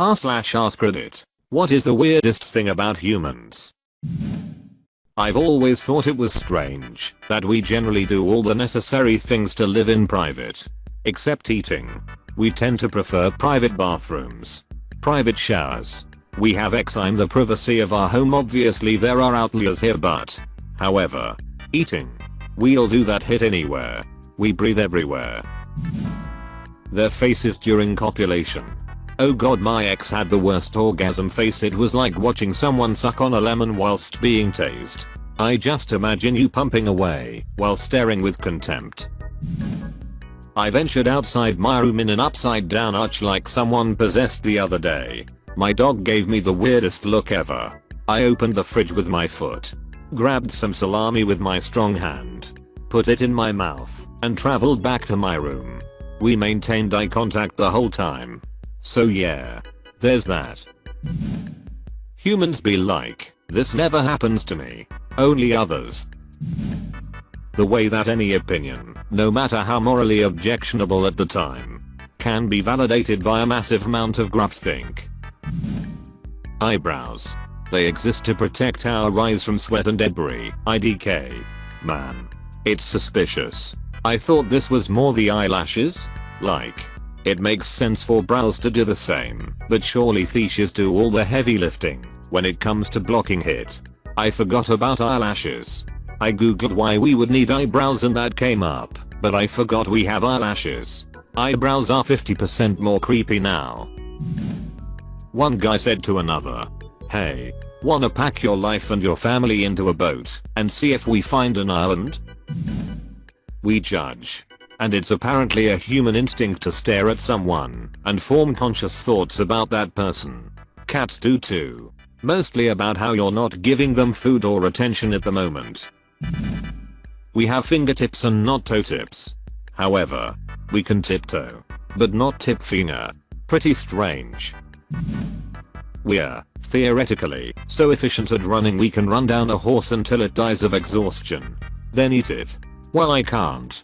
r/AskReddit. What is the weirdest thing about humans? I've always thought it was strange that we generally do all the necessary things to live in private. Except eating. We tend to prefer private bathrooms. Private showers. We have the privacy of our home. Obviously there are outliers here, but however, eating. We'll do that hit anywhere. We breathe everywhere. Their faces during copulation. Oh god, my ex had the worst orgasm face. It was like watching someone suck on a lemon whilst being tased. I just imagine you pumping away while staring with contempt. I ventured outside my room in an upside down arch like someone possessed the other day. My dog gave me the weirdest look ever. I opened the fridge with my foot, grabbed some salami with my strong hand, put it in my mouth, and traveled back to my room. We maintained eye contact the whole time. So yeah, there's that. Humans be like, this never happens to me, only others. The way that any opinion, no matter how morally objectionable at the time, can be validated by a massive amount of groupthink. Eyebrows. They exist to protect our eyes from sweat and debris. IDK. Man. It's suspicious. I thought this was more the eyelashes? Like, it makes sense for brows to do the same, but surely features do all the heavy lifting when it comes to blocking hit. I forgot about eyelashes. I googled why we would need eyebrows and that came up, but I forgot we have eyelashes. Eyebrows are 50% more creepy now. One guy said to another, "Hey, wanna pack your life and your family into a boat and see if we find an island?" We judge. And it's apparently a human instinct to stare at someone and form conscious thoughts about that person. Cats do too. Mostly about how you're not giving them food or attention at the moment. We have fingertips and not toe tips. However, we can tiptoe, but not tip finger. Pretty strange. We're, theoretically, so efficient at running we can run down a horse until it dies of exhaustion. Then eat it. Well, I can't.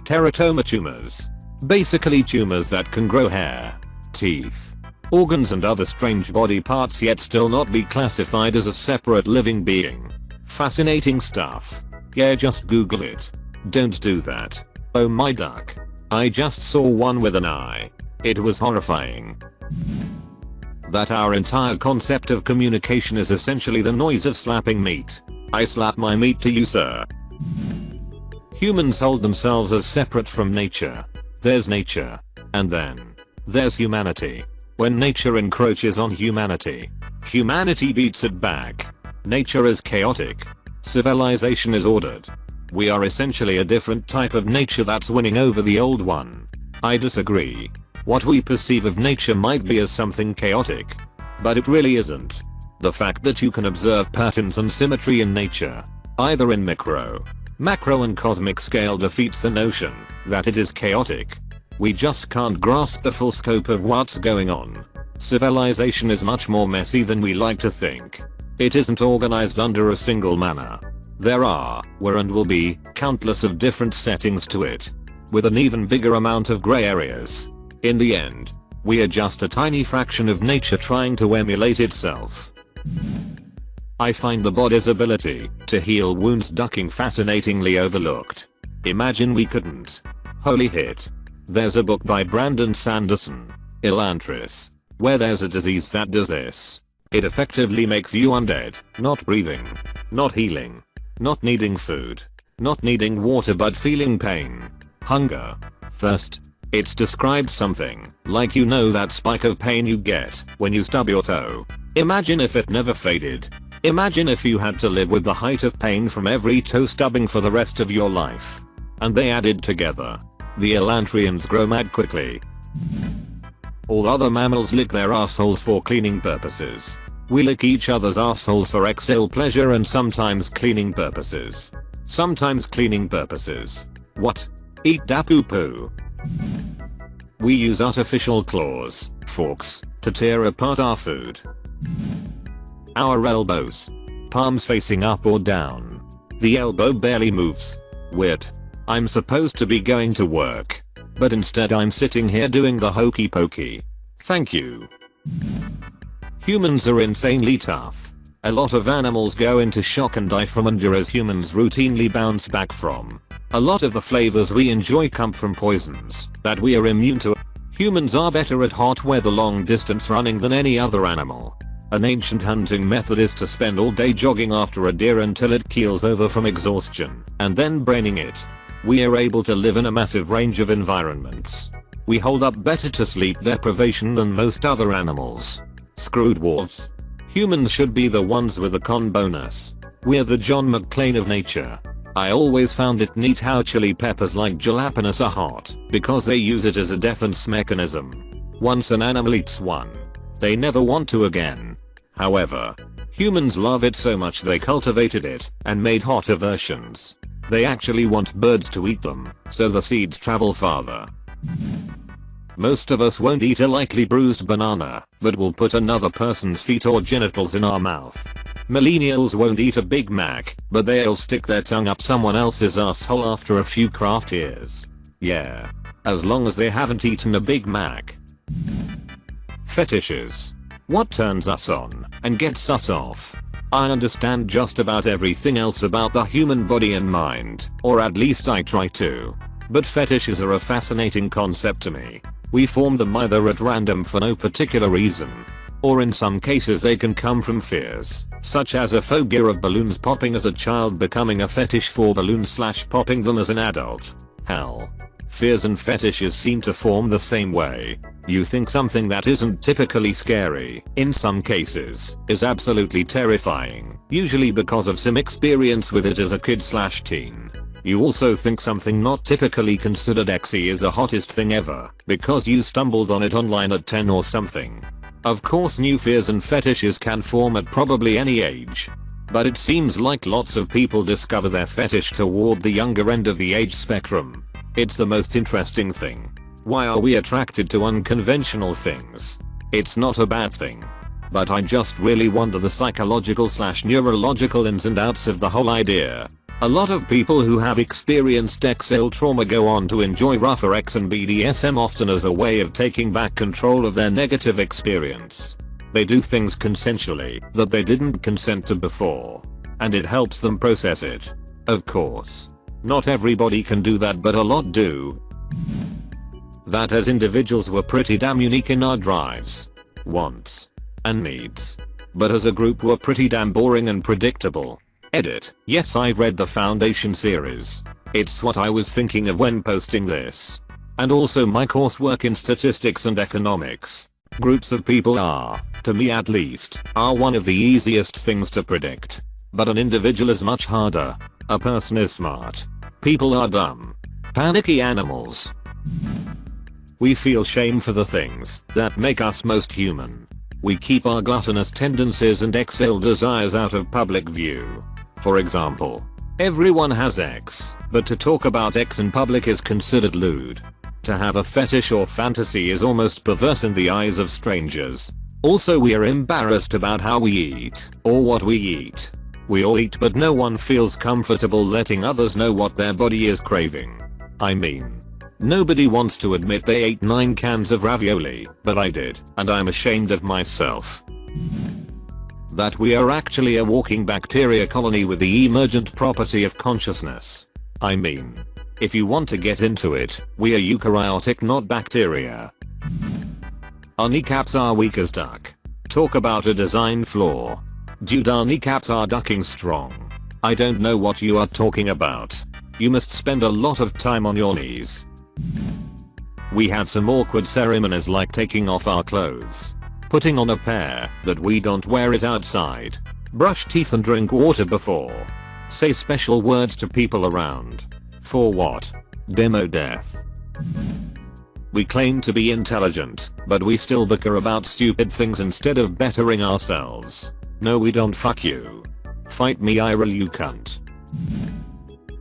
Teratoma tumors. Basically tumors that can grow hair, teeth, organs and other strange body parts yet still not be classified as a separate living being. Fascinating stuff. Yeah, just Google it. Don't do that. Oh my duck. I just saw one with an eye. It was horrifying. That our entire concept of communication is essentially the noise of slapping meat. I slap my meat to you, sir. Humans hold themselves as separate from nature. There's nature. And then there's humanity. When nature encroaches on humanity, humanity beats it back. Nature is chaotic. Civilization is ordered. We are essentially a different type of nature that's winning over the old one. I disagree. What we perceive of nature might be as something chaotic, but it really isn't. The fact that you can observe patterns and symmetry in nature, either in macro and cosmic scale, defeats the notion that it is chaotic. We just can't grasp the full scope of what's going on. Civilization is much more messy than we like to think. It isn't organized under a single manner. There were and will be countless of different settings to it, with an even bigger amount of gray areas. In the end, we are just a tiny fraction of nature trying to emulate itself. I find the body's ability to heal wounds ducking fascinatingly overlooked. Imagine we couldn't. Holy hit. There's a book by Brandon Sanderson, Elantris, where there's a disease that does this. It effectively makes you undead, not breathing, not healing, not needing food, not needing water but feeling pain, hunger, thirst. It's described something like, you know that spike of pain you get when you stub your toe. Imagine if it never faded. Imagine if you had to live with the height of pain from every toe stubbing for the rest of your life. And they added together. The Elantrians grow mad quickly. All other mammals lick their assholes for cleaning purposes. We lick each other's assholes for exhale pleasure and sometimes cleaning purposes. Sometimes cleaning purposes. What? Eat da poo poo. We use artificial claws, forks, to tear apart our food. Our elbows. Palms facing up or down. The elbow barely moves. Weird. I'm supposed to be going to work, but instead I'm sitting here doing the hokey pokey. Thank you. Humans are insanely tough. A lot of animals go into shock and die from injuries humans routinely bounce back from. A lot of the flavors we enjoy come from poisons that we are immune to. Humans are better at hot weather long distance running than any other animal. An ancient hunting method is to spend all day jogging after a deer until it keels over from exhaustion, and then braining it. We are able to live in a massive range of environments. We hold up better to sleep deprivation than most other animals. Screw dwarves. Humans should be the ones with the con bonus. We're the John McClane of nature. I always found it neat how chili peppers like jalapenos are hot, because they use it as a defense mechanism. Once an animal eats one, they never want to again. However, humans love it so much they cultivated it and made hotter versions. They actually want birds to eat them, so the seeds travel farther. Most of us won't eat a lightly bruised banana, but will put another person's feet or genitals in our mouth. Millennials won't eat a Big Mac, but they'll stick their tongue up someone else's asshole after a few craft years. Yeah. As long as they haven't eaten a Big Mac. Fetishes. What turns us on and gets us off? I understand just about everything else about the human body and mind, or at least I try to. But fetishes are a fascinating concept to me. We form them either at random for no particular reason, or in some cases they can come from fears, such as a phobia of balloons popping as a child becoming a fetish for balloons / popping them as an adult. Hell. Fears and fetishes seem to form the same way. You think something that isn't typically scary, in some cases, is absolutely terrifying, usually because of some experience with it as a kid / teen. You also think something not typically considered sexy is the hottest thing ever, because you stumbled on it online at 10 or something. Of course new fears and fetishes can form at probably any age. But it seems like lots of people discover their fetish toward the younger end of the age spectrum. It's the most interesting thing. Why are we attracted to unconventional things? It's not a bad thing. But I just really wonder the psychological / neurological ins and outs of the whole idea. A lot of people who have experienced XL trauma go on to enjoy rougher X and BDSM often as a way of taking back control of their negative experience. They do things consensually that they didn't consent to before, and it helps them process it. Of course, not everybody can do that, but a lot do. That as individuals we're pretty damn unique in our drives, wants, and needs. But as a group we're pretty damn boring and predictable. Edit. Yes, I read the Foundation series. It's what I was thinking of when posting this. And also my coursework in statistics and economics. Groups of people are, to me at least, are one of the easiest things to predict. But an individual is much harder. A person is smart. People are dumb. Panicky animals. We feel shame for the things that make us most human. We keep our gluttonous tendencies and XL desires out of public view. For example, everyone has X, but to talk about X in public is considered lewd. To have a fetish or fantasy is almost perverse in the eyes of strangers. Also we are embarrassed about how we eat, or what we eat. We all eat but no one feels comfortable letting others know what their body is craving. I mean, nobody wants to admit they ate 9 cans of ravioli, but I did, and I'm ashamed of myself. That we are actually a walking bacteria colony with the emergent property of consciousness. I mean, if you want to get into it, we are eukaryotic, not bacteria. Our kneecaps are weak as duck. Talk about a design flaw. Dude, our kneecaps are ducking strong. I don't know what you are talking about. You must spend a lot of time on your knees. We have some awkward ceremonies like taking off our clothes, putting on a pair that we don't wear it outside, brush teeth and drink water before, say special words to people around. For what? Demo death. We claim to be intelligent, but we still bicker about stupid things instead of bettering ourselves. No, we don't. Fuck you. Fight me IRL, you cunt.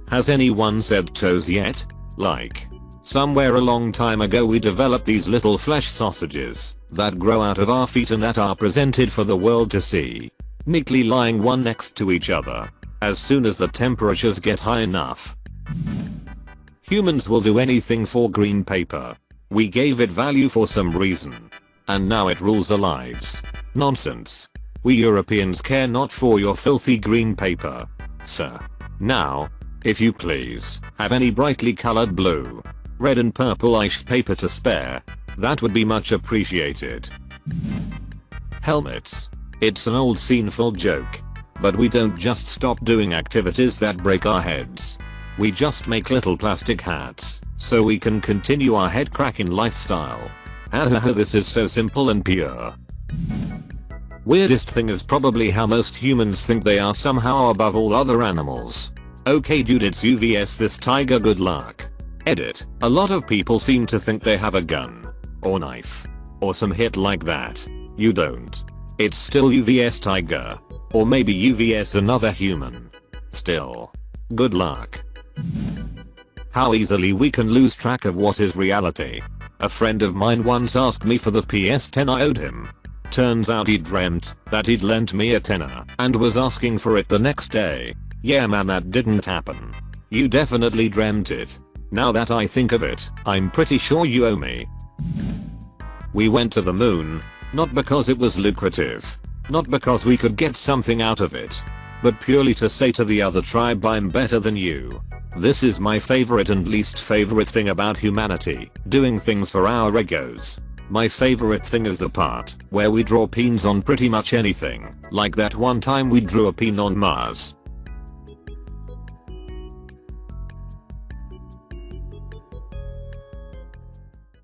Has anyone said toes yet? Like, somewhere a long time ago we developed these little flesh sausages that grow out of our feet and that are presented for the world to see, neatly lying one next to each other. As soon as the temperatures get high enough, humans will do anything for green paper. We gave it value for some reason. and now it rules our lives. Nonsense. We Europeans care not for your filthy green paper. Sir. Now, if you please, have any brightly colored blue, red and purple ice paper to spare, that would be much appreciated. Helmets. It's an old sceneful joke. But we don't just stop doing activities that break our heads. We just make little plastic hats, so we can continue our head cracking lifestyle. This is so simple and pure. Weirdest thing is probably how most humans think they are somehow above all other animals. Okay dude, it's UVS this tiger, good luck. Edit. A lot of people seem to think they have a gun, or knife, or some hit like that. You don't. It's still UVS tiger. Or maybe UVS another human. Still. Good luck. How easily we can lose track of what is reality. A friend of mine once asked me for the PS10 I owed him. Turns out he dreamt that he'd lent me a tenner and was asking for it the next day. Yeah man, that didn't happen. You definitely dreamt it. Now that I think of it, I'm pretty sure you owe me. We went to the moon, not because it was lucrative. Not because we could get something out of it, but purely to say to the other tribe I'm better than you. This is my favorite and least favorite thing about humanity, doing things for our egos. My favorite thing is the part where we draw peens on pretty much anything, like that one time we drew a peen on Mars.